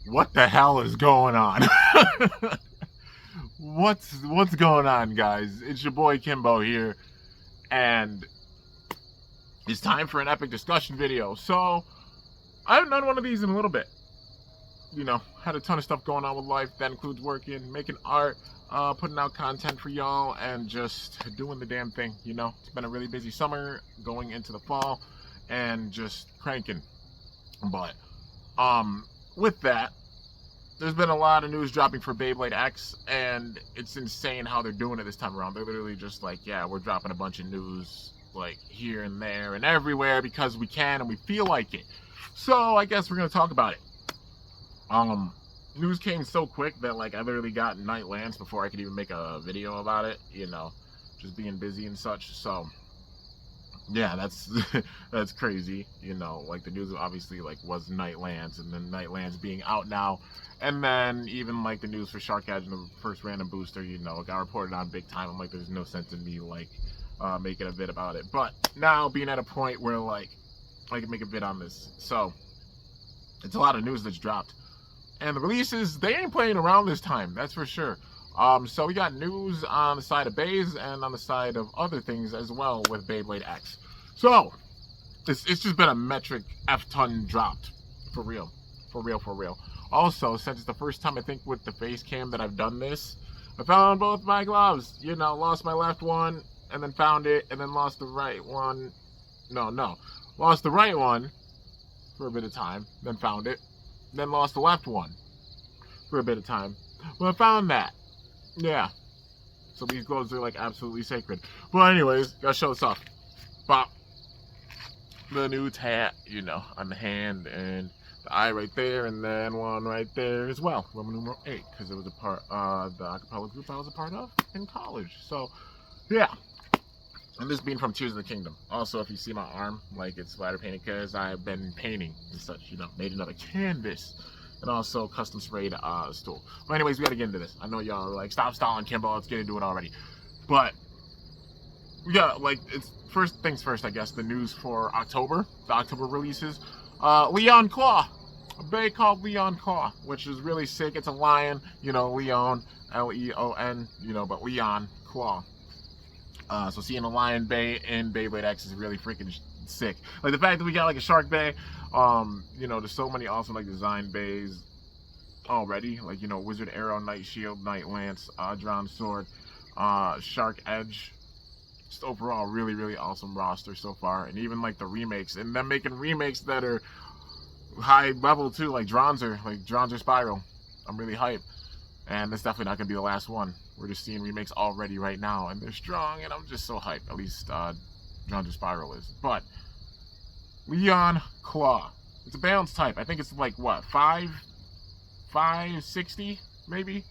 What the hell is going on? What's going on, guys? It's your boy Kimbo here, and it's time for an epic discussion video. So I haven't done one of these in a little bit. Had a ton of stuff going on with life. That includes working, making art, putting out content for y'all, and just doing the damn thing. It's been a really busy summer going into the fall, and just cranking. But with that, there's been a lot of news dropping for Beyblade X, and it's insane how they're doing it this time around. They're literally just like, yeah, we're dropping a bunch of news like here and there and everywhere because we can and we feel like it. So I guess we're gonna talk about it. News came so quick that like I literally got night lands before I could even make a video about it. Just being busy and such. So yeah, that's that's crazy. Like the news obviously like was Nightlands, and then Nightlands being out now, and then even like the news for Shark Edge and the first random booster, it got reported on big time. I'm like, there's no sense in me like making a vid about it. But now being at a point where like I can make a vid on this, so it's a lot of news that's dropped, and the releases, they ain't playing around this time, that's for sure. So we got news on the side of Bays and on the side of other things as well with Beyblade X. So it's just been a metric F-ton dropped, for real. Also, since it's the first time I think with the face cam that I've done this, I found both my gloves. Lost my left one and then found it, and then lost the right one. Lost the right one for a bit of time, then found it, then lost the left one for a bit of time. Well, I found that. Yeah. So these gloves are like absolutely sacred. Well, anyways, gotta show this off. Pop. The new tat, on the hand and the eye right there, and then one right there as well. Roman numeral 8, because it was a part of the acapella group I was a part of in college. So, yeah. And this being from Tears of the Kingdom. Also, if you see my arm, like it's splatter painted because I've been painting and such, made another canvas. And also custom sprayed stool. But anyways, we gotta get into this. I know y'all are like, stop stalling, Kimbo, let's get into it already. But we got like, it's first things first, I guess, the news for October, the October releases. Leonclaw, a bay called Leonclaw, which is really sick. It's a lion, Leon, Leon, but Leon Claw. So seeing a lion bay in Beyblade X is really freaking sick. Like the fact that we got like a shark bay, there's so many awesome like design bays already. Like, Wizard Arrow, Night Shield, Night Lance, Drawn Sword, Shark Edge. Just overall really, really awesome roster so far. And even like the remakes, and them making remakes that are high level too, like Dronzer Spiral. I'm really hyped. And that's definitely not gonna be the last one. We're just seeing remakes already right now, and they're strong, and I'm just so hyped. At least Dronzer Spiral is. But Leonclaw, it's a balance type. I think it's like what, 560 maybe.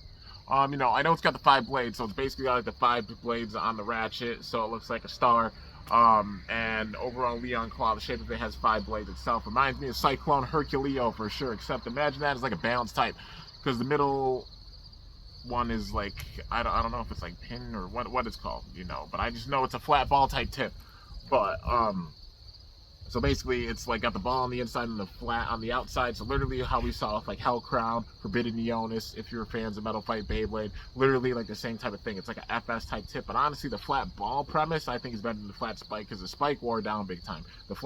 I know it's got the 5 blades, so it's basically got like the 5 blades on the ratchet, so it looks like a star. And overall Leonclaw, the shape of it has 5 blades itself. Reminds me of Cyclone Herculeo for sure, except imagine that as like a balance type, because the middle one is like, I don't know if it's like pin or what it's called, but I just know it's a flat ball type tip. But so basically it's like got the ball on the inside and the flat on the outside. So literally how we saw with like Hell Crown, Forbidden Neonis, if you're fans of Metal Fight Beyblade, literally like the same type of thing. It's like a FS type tip, but honestly the flat ball premise I think is better than the flat spike, because the spike wore down big time. The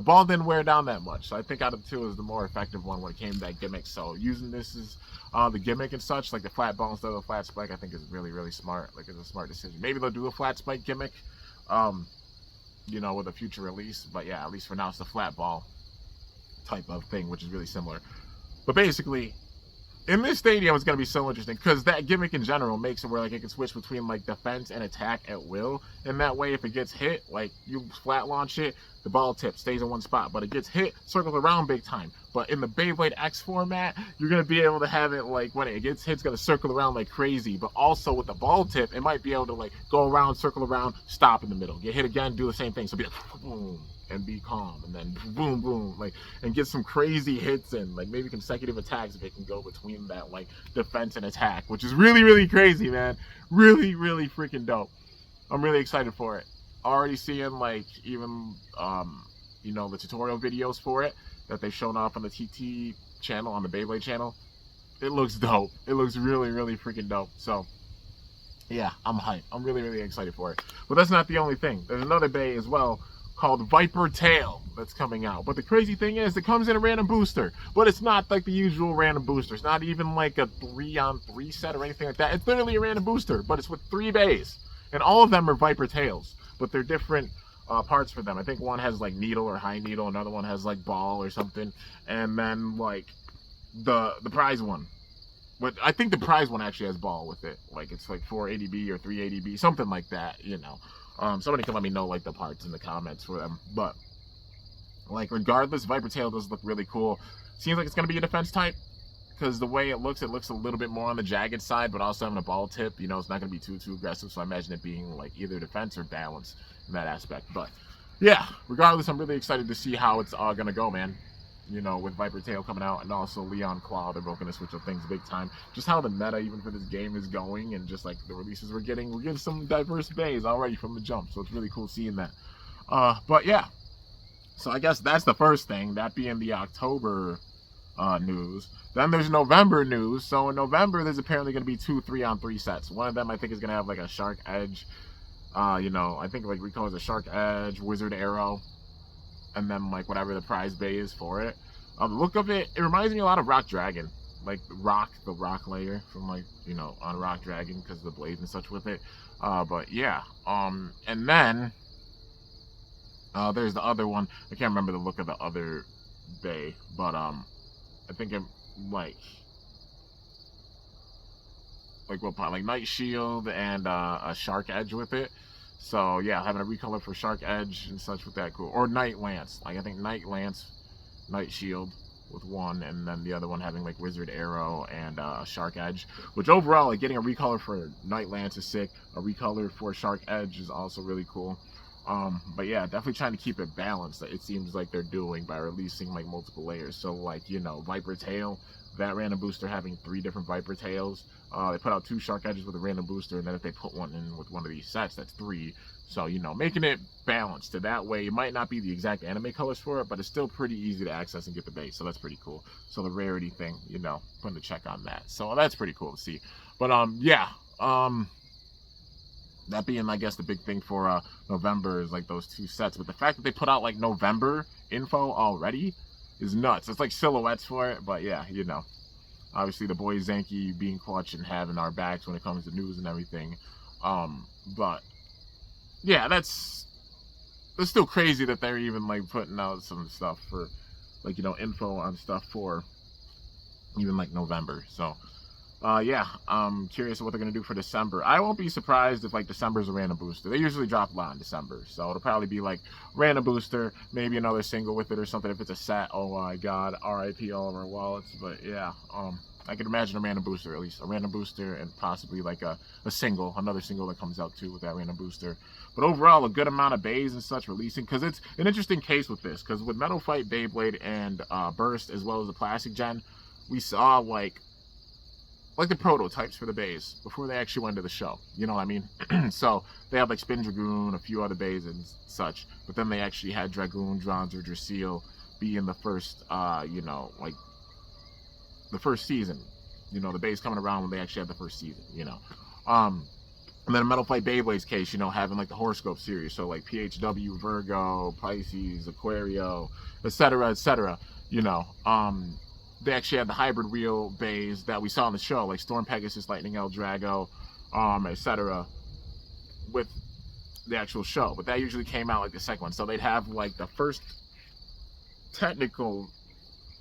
ball didn't wear down that much. So I think out of the two is the more effective one when it came to that gimmick. So using this as the gimmick and such, like the flat ball instead of the flat spike, I think is really, really smart. Like, it's a smart decision. Maybe they'll do a flat spike gimmick, with a future release. But yeah, at least for now, it's the flat ball type of thing, which is really similar. But basically, in this stadium, it's going to be so interesting, because that gimmick in general makes it where like it can switch between like defense and attack at will. And that way, if it gets hit, like you flat launch it, the ball tip stays in one spot, but it gets hit, circles around big time. But in the Beyblade X format, you're going to be able to have it like when it gets hit, it's going to circle around like crazy. But also with the ball tip, it might be able to like go around, circle around, stop in the middle, get hit again, do the same thing. So be like, boom, and be calm, and then boom, boom, like, and get some crazy hits in, like maybe consecutive attacks if it can go between that like defense and attack, which is really, really crazy, man. Really, really freaking dope. I'm really excited for it. Already seeing like even the tutorial videos for it that they've shown off on the TT channel, on the Beyblade channel. It looks dope. It looks really, really freaking dope. So, yeah, I'm hyped. I'm really, really excited for it. But that's not the only thing. There's another bay as well called Vipertail that's coming out. But the crazy thing is, it comes in a random booster. But it's not like the usual random booster. It's not even like a 3-on-3 set or anything like that. It's literally a random booster, but it's with 3 bays. And all of them are Vipertails. But they're different parts for them. I think one has like needle or high needle. Another one has like ball or something. And then like the prize one. But I think the prize one actually has ball with it. Like it's like 480B or 380B, something like that, you know. Somebody can let me know like the parts in the comments for them. But like regardless, Vipertail does look really cool. Seems like it's gonna be a defense type, because the way it looks a little bit more on the jagged side, but also having a ball tip. You know, it's not gonna be too aggressive. So I imagine it being like either defense or balance in that aspect. But yeah, regardless, I'm really excited to see how it's all gonna go, man. You know, with Vipertail coming out and also Leonclaw, they're both going to switch up things big time. Just how the meta even for this game is going, and just like the releases we're getting some diverse bays already from the jump. So it's really cool seeing that. But yeah, so I guess that's the first thing, that being the October news. Then there's November news. So in November, there's apparently going to be 2 3-on-3 sets. One of them I think is going to have like a Shark Edge. You know, I think like we call it a Shark Edge, Wizard Arrow, and then like whatever the prize bay is for it. The look of it, it reminds me a lot of Rock Dragon, like the rock layer from like, you know, on Rock Dragon, because of the blades and such with it. But yeah, and then there's the other one. I can't remember the look of the other bay, but I think it like what part, like Night Shield and a Shark Edge with it. So yeah, having a recolor for Shark Edge and such with that, cool. Or Night Lance, like I think Night Lance, Night Shield with one, and then the other one having like Wizard Arrow and Shark Edge. Which overall, like getting a recolor for Night Lance is sick. A recolor for Shark Edge is also really cool. But yeah, definitely trying to keep it balanced. It seems like they're doing by releasing like multiple layers. So like, you know, Vipertail, that random booster having 3 different Vipertails. They put out 2 Shark Edges with a random booster, and then if they put one in with one of these sets, that's 3. So, you know, making it balanced. So that way, it might not be the exact anime colors for it, but it's still pretty easy to access and get the base. So that's pretty cool. So the rarity thing, you know, putting a check on that. So that's pretty cool to see. But yeah, that being, I guess, the big thing for November is like those 2 sets. But the fact that they put out like November info already is nuts. It's like silhouettes for it, but yeah, you know. Obviously, the boys Zanky being clutch and having our backs when it comes to news and everything. But yeah, that's still crazy that they're even like putting out some stuff for like, you know, info on stuff for even like November. So yeah, I'm curious what they're gonna do for December. I won't be surprised if like December's a random booster. They usually drop a lot in December, so it'll probably be like random booster, maybe another single with it or something. If it's a set, oh my god, RIP all of our wallets. But yeah, I could imagine a random booster, at least a random booster, and possibly like a single, another single that comes out too with that random booster. But overall, a good amount of bays and such releasing, because it's an interesting case with this, because with Metal Fight, Beyblade, and Burst, as well as the Classic Gen, we saw like the prototypes for the bays before they actually went to the show. You know what I mean? So they have like Spin Dragoon, a few other bays and such, but then they actually had Dragoon, Dronzer, Drasil be in the first, you know, like the first season. You know, the bays coming around when they actually had the first season, you know. And then Metal Fight Beyblade's case, you know, having like the horoscope series. So like PHW, Virgo, Pisces, Aquario, etc., you know. They actually had the hybrid wheel bays that we saw on the show, like Storm Pegasus, Lightning El Drago, etc., with the actual show. But that usually came out like the second one. So they'd have like the first technical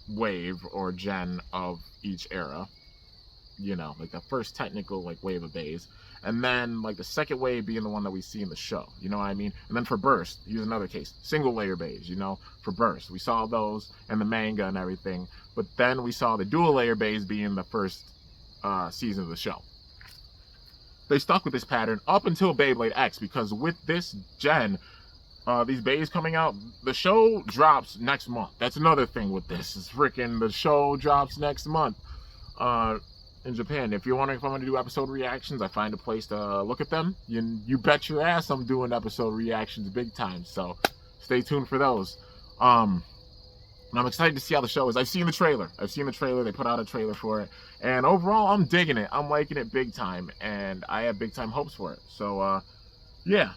wave or gen of each era, you know, like the first technical like wave of bays, and then like the second wave being the one that we see in the show, you know what I mean? And then for Burst, use another case, single layer bays, you know, for Burst we saw those and the manga and everything, but then we saw the dual layer bays being the first season of the show. They stuck with this pattern up until Beyblade X, because with this gen, these bays coming out, the show drops next month. That's another thing with this, is freaking the show drops next month in Japan. If you're wondering if I'm going to do episode reactions, I find a place to look at them. You bet your ass I'm doing episode reactions big time, so stay tuned for those. And I'm excited to see how the show is. I've seen the trailer. They put out a trailer for it. And overall, I'm digging it. I'm liking it big time. And I have big time hopes for it. So, yeah.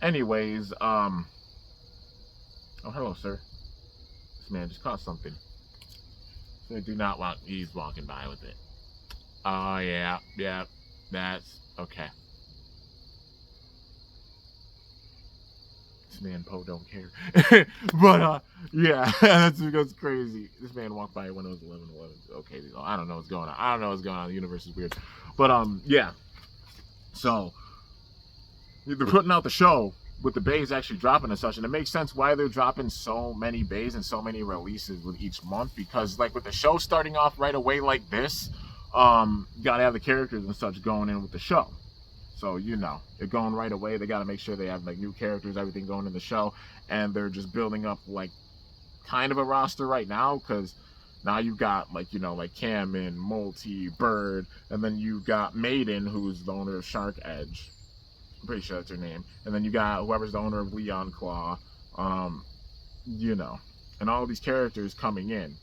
Anyways, oh, hello, sir. This man just caught something. So I do not want, he's walking by with it. Oh, yeah. That's, okay. This man Poe don't care. But yeah, that's crazy. This man walked by when it was 11:11. Okay, I don't know what's going on. The universe is weird. But yeah. So they're putting out the show with the bays actually dropping and such, and it makes sense why they're dropping so many bays and so many releases with each month, because like with the show starting off right away like this, gotta have the characters and such going in with the show. So, you know, they're going right away. They got to make sure they have, like, new characters, everything going in the show. And they're just building up, like, kind of a roster right now. Because now you've got, like, you know, like Cameron, Multi, Bird. And then you've got Maiden, who's the owner of Shark Edge. I'm pretty sure that's her name. And then you got whoever's the owner of Leonclaw. You know. And all these characters coming in.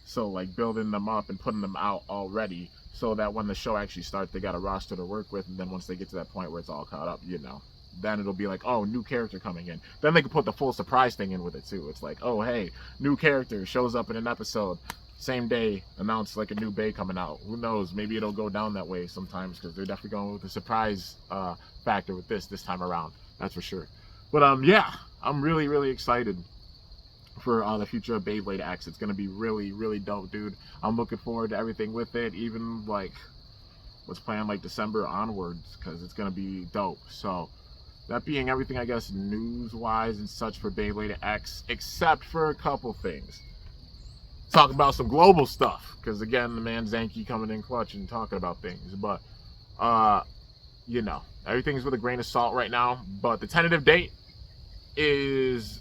So, like, building them up and putting them out already, so that when the show actually starts, they got a roster to work with, and then once they get to that point where it's all caught up, you know, then it'll be like, oh, new character coming in. Then they can put the full surprise thing in with it, too. It's like, oh, hey, new character shows up in an episode, same day, announce, like, a new Bay coming out. Who knows? Maybe it'll go down that way sometimes, because they're definitely going with the surprise factor with this time around. That's for sure. But, yeah, I'm really, really excited for the future of Beyblade X. It's gonna be really, really dope, dude. I'm looking forward to everything with it, even like what's planned like December onwards, because it's gonna be dope. So that being everything, I guess, news-wise and such for Beyblade X, except for a couple things. Talking about some global stuff, because again, the man Zanky coming in clutch and talking about things. But you know, everything's with a grain of salt right now. But the tentative date is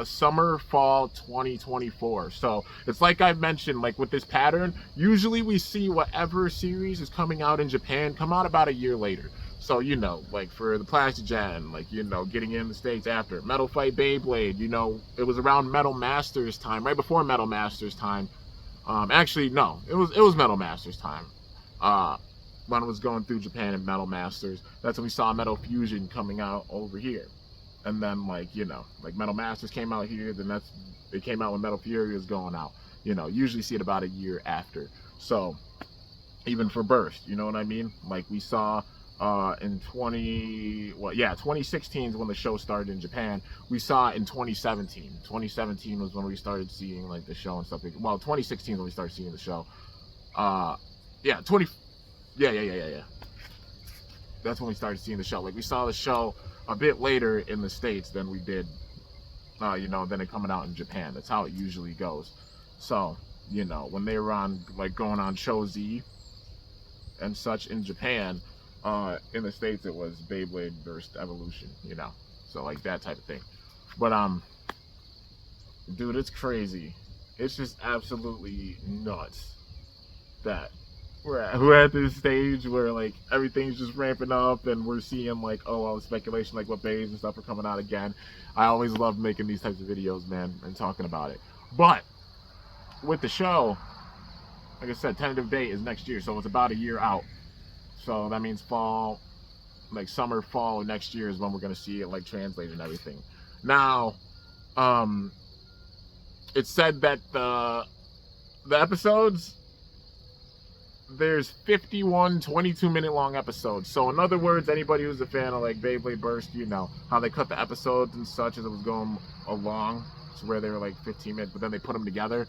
summer fall 2024. So it's like I mentioned, like with this pattern, usually we see whatever series is coming out in Japan come out about a year later. So, you know, like for the Plastigen, like, you know, getting in the States after Metal Fight Beyblade, you know, it was around Metal Masters time, right before Metal Masters time. Actually, no, it was Metal Masters time. When it was going through Japan and Metal Masters, that's when we saw Metal Fusion coming out over here. And then, like, you know, like Metal Masters came out here, then it came out when Metal Fury was going out. You know, usually see it about a year after. So, even for Burst, you know what I mean? Like we saw in 2016 is when the show started in Japan. We saw it in 2017. 2017 was when we started seeing like the show and stuff. Well, 2016 when we started seeing the show. Yeah, yeah. That's when we started seeing the show. Like we saw the show a bit later in the States than we did, you know, than it coming out in Japan. That's how it usually goes. So, you know, when they were on, like, going on Show Z and such in Japan, in the States it was Beyblade Burst Evolution, you know, so like that type of thing. But, dude, it's crazy. It's just absolutely nuts that we're at this stage where like everything's just ramping up and we're seeing like, oh, all the speculation, like what bays and stuff are coming out again. I always love making these types of videos, man, and talking about it. But with the show, like I said, tentative date is next year, so it's about a year out. So that means fall, like summer, fall next year is when we're gonna see it like translated and everything. Now, it's said that the episodes, there's 51 22-minute long episodes. So in other words, anybody who's a fan of like Beyblade Burst, you know how they cut the episodes and such as it was going along, to where they were like 15 minutes, but then they put them together.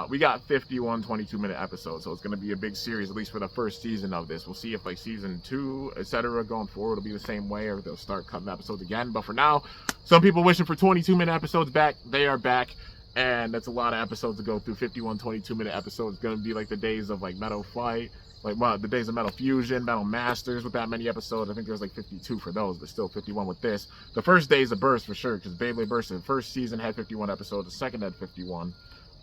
We got 51 22-minute episodes, so it's going to be a big series, at least for the first season of this. We'll see if like season 2, etc., going forward will be the same way, or they'll start cutting episodes again. But for now, some people wishing for 22-minute episodes back, they are back. And that's a lot of episodes to go through. 51 22-minute episodes. It's going to be like the days of like Metal Fight, like well, the days of Metal Fusion, Metal Masters with that many episodes. I think there's like 52 for those, but still 51 with this. The first days of Burst for sure, because Beyblade Burst, the first season had 51 episodes, the second had 51.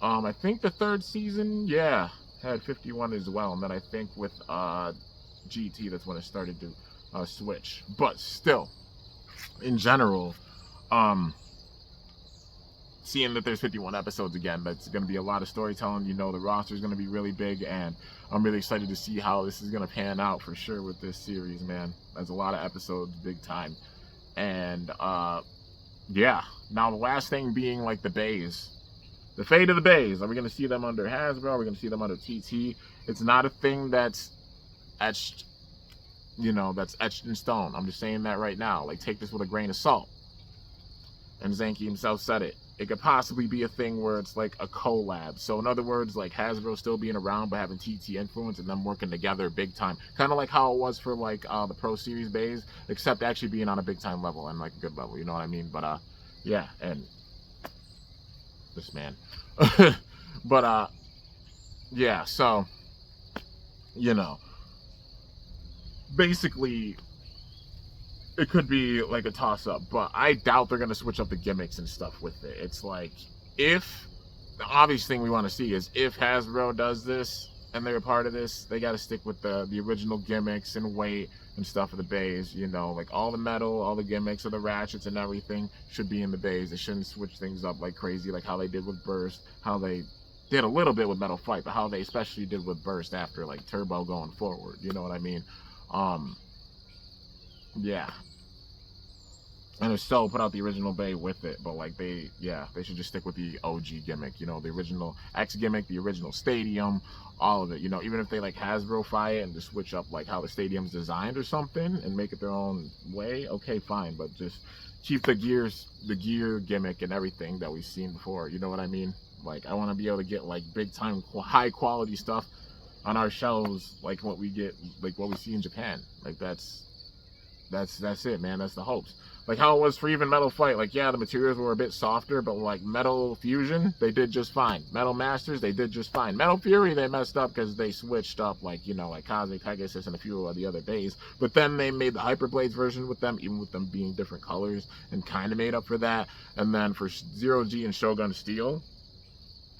I think the third season, yeah, had 51 as well. And then I think with GT, that's when it started to switch. But still, in general, seeing that there's 51 episodes again, that's going to be a lot of storytelling. You know, the roster is going to be really big, and I'm really excited to see how this is going to pan out for sure with this series, man. There's a lot of episodes, big time. And yeah, now the last thing being like the bays. The fate of the bays. Are we going to see them under Hasbro? Are we going to see them under TT? It's not a thing that's etched, you know, that's etched in stone. I'm just saying that right now. Like, take this with a grain of salt. And Zanke himself said it. It could possibly be a thing where it's like a collab. So in other words, like Hasbro still being around but having TT influence and them working together big time. Kind of like how it was for like the Pro Series bays, except actually being on a big time level and like a good level. You know what I mean? But yeah, and this man. But yeah, so you know, basically it could be like a toss-up, but I doubt they're gonna switch up the gimmicks and stuff with it. It's like, if the obvious thing we want to see is if Hasbro does this and they're a part of this, they got to stick with the original gimmicks and weight and stuff of the bays. You know, like all the metal, all the gimmicks of the ratchets and everything should be in the bays. They shouldn't switch things up like crazy, like how they did with Burst, how they did a little bit with Metal Fight, but how they especially did with Burst after like Turbo going forward. You know what I mean? Yeah. And if so, put out the original bay with it. But like they should just stick with the OG gimmick, you know, the original X gimmick, the original stadium, all of it. You know, even if they like Hasbro-fy it and just switch up like how the stadium's designed or something and make it their own way, okay, fine. But just keep the gear gimmick and everything that we've seen before. You know what I mean? Like, I want to be able to get like big time high quality stuff on our shelves, like what we get, like what we see in Japan. Like that's it, man. That's the hopes. Like how it was for even Metal Fight. Like, yeah, the materials were a bit softer, but like Metal Fusion, they did just fine. Metal Masters, they did just fine. Metal Fury, they messed up because they switched up, like, you know, like Cosmic Pegasus and a few of the other bays. But then they made the Hyperblades version with them, even with them being different colors, and kind of made up for that. And then for Zero G and Shogun Steel,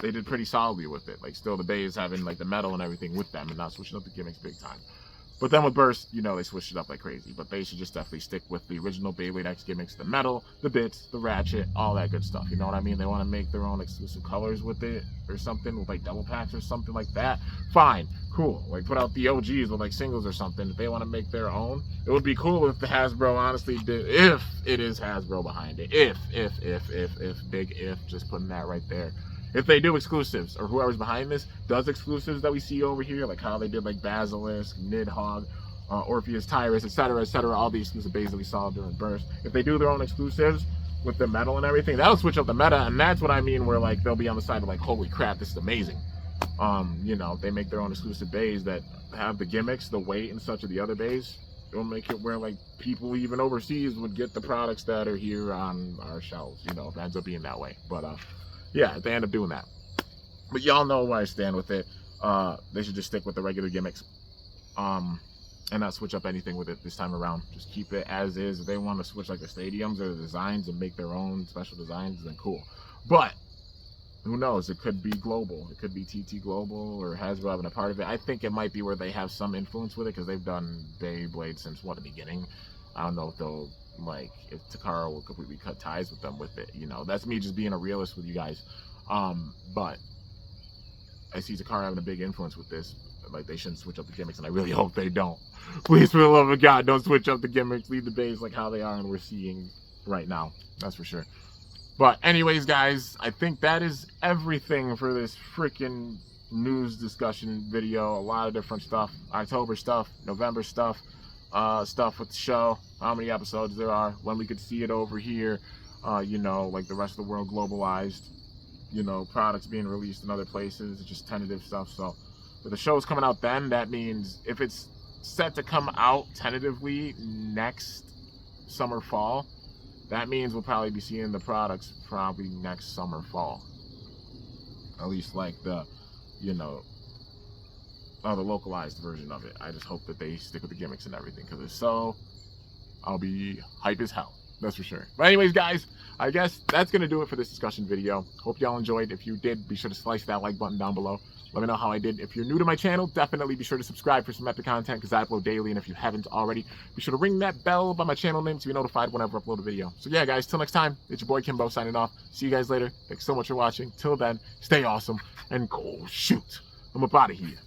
they did pretty solidly with it. Like, still the bays having like the metal and everything with them and not switching up the gimmicks big time. But then with Burst, you know, they switched it up like crazy. But they should just definitely stick with the original Beyblade X gimmicks, the metal, the bits, the ratchet, all that good stuff. You know what I mean? They want to make their own exclusive colors with it or something, with like double packs or something like that. Fine, cool. Like, put out the OGs with like singles or something. If they want to make their own, it would be cool if the Hasbro honestly did, if it is Hasbro behind it. If, big if, just putting that right there. If they do exclusives, or whoever's behind this does exclusives that we see over here, like how they did like Basilisk, Nidhogg, Orpheus, Tyrus, etc., all the exclusive bays that we saw during Burst. If they do their own exclusives with the metal and everything, that'll switch up the meta, and that's what I mean where like they'll be on the side of like, holy crap, this is amazing. You know, they make their own exclusive bays that have the gimmicks, the weight, and such of the other bays. It'll make it where like people even overseas would get the products that are here on our shelves. You know, if it ends up being that way. But yeah, they end up doing that. But y'all know where I stand with it. They should just stick with the regular gimmicks. And not switch up anything with it this time around. Just keep it as is. If they want to switch like the stadiums or the designs and make their own special designs, then cool. But who knows? It could be global. It could be TT Global or Hasbro having a part of it. I think it might be where they have some influence with it because they've done Beyblade since the beginning. I don't know if they'll, like, if Takara will completely cut ties with them with it. You know, that's me just being a realist with you guys. But I see Takara having a big influence with this. Like, they shouldn't switch up the gimmicks, and I really hope they don't. Please, for the love of God, don't switch up the gimmicks. Leave the bays like how they are and we're seeing right now. That's for sure. But anyways, guys, I think that is everything for this freaking news discussion video. A lot of different stuff. October stuff, November stuff, stuff with the show, how many episodes there are, when we could see it over here, you know, like the rest of the world globalized, you know, products being released in other places, just tentative stuff. So if the show's coming out then, that means if it's set to come out tentatively next summer, fall, that means we'll probably be seeing the products probably next summer, fall. At least like the, you know, the localized version of it. I just hope that they stick with the gimmicks and everything, because if so, I'll be hype as hell. That's for sure. But anyways, guys, I guess that's going to do it for this discussion video. Hope y'all enjoyed. If you did, be sure to slice that like button down below. Let me know how I did. If you're new to my channel, definitely be sure to subscribe for some epic content because I upload daily. And if you haven't already, be sure to ring that bell by my channel name to be notified whenever I upload a video. So yeah, guys, till next time, it's your boy Kimbo signing off. See you guys later. Thanks so much for watching. Till then, stay awesome and go shoot. I'm up out of here.